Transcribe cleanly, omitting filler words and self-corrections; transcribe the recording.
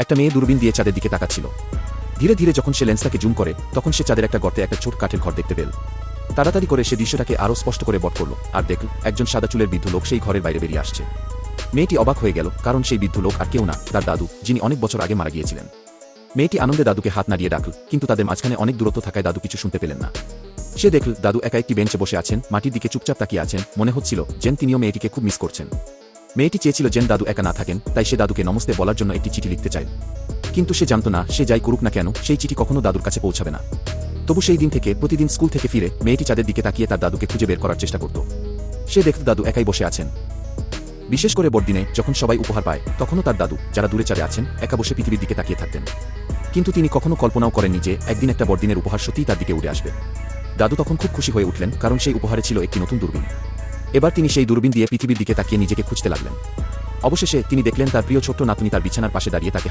একটা মেয়ে দূরবীন দিয়ে চাঁদের দিকে তাকাচ্ছিল। ধীরে ধীরে যখন সে লেন্সটাকে জুম করে তখন সে চাঁদের একটা গর্তে একটা ছোট কাঠের ঘর দেখতে পেল। তাড়াতাড়ি করে সে দৃশ্যটাকে আরও স্পষ্ট করে বট করল আর দেখল একজন সাদা চুলের বৃদ্ধ লোক সেই ঘরের বাইরে বেরিয়ে আসছে। মেয়েটি অবাক হয়ে গেল, কারণ সেই বৃদ্ধ লোক আর কেউ না, তার দাদু, যিনি অনেক বছর আগে মারা গিয়েছিলেন। মেয়েটি আনন্দে দাদুকে হাত নাড়িয়ে ডাকল, কিন্তু তাদের মাঝখানে অনেক দূরত্ব থাকায় দাদু কিছু শুনতে পেলেন না। সে দেখল দাদু একা একটি বেঞ্চে বসে আছেন, মাটির দিকে চুপচাপ তাকিয়ে আছেন। মনে হচ্ছিল যেন তিনিও মেয়েটিকে খুব মিস করছেন। মেয়েটি চেয়েছিল যেন দাদু একা না থাকেন, তাই সে দাদুকে নমস্তে বলার জন্য একটি চিঠি লিখতে চায়। কিন্তু সে জানত না সে যাই করুক না কেন সেই চিঠি কখনো দাদুর কাছে পৌঁছাবে না। তবু সেই দিন থেকে প্রতিদিন স্কুল থেকে ফিরে মেয়েটি চাঁদের দিকে তাকিয়ে তার দাদুকে খুঁজে বের করার চেষ্টা করত। সে দেখত দাদু একাই বসে আছেন। বিশেষ করে বড়দিনে যখন সবাই উপহার পায় তখনও তার দাদু, যারা দূরে চাঁদে আছেন, একা বসে পৃথিবীর দিকে তাকিয়ে থাকতেন। কিন্তু তিনি কখনো কল্পনাও করেননি যে একদিন একটা বড়দিনের উপহার সত্যিই তার দিকে উড়ে আসবে। দাদু তখন খুব খুশি হয়ে উঠলেন, কারণ সেই উপহারে ছিল একটি নতুন দূরবীন। এবার তিনি সেই দূরবীন দিয়ে পৃথিবীর দিকে তাকিয়ে নিজেকে খুঁজতে লাগলেন। অবশেষে তিনি দেখলেন তার প্রিয় ছোট্ট নাতনি তার বিছানার পাশে দাঁড়িয়ে তাকে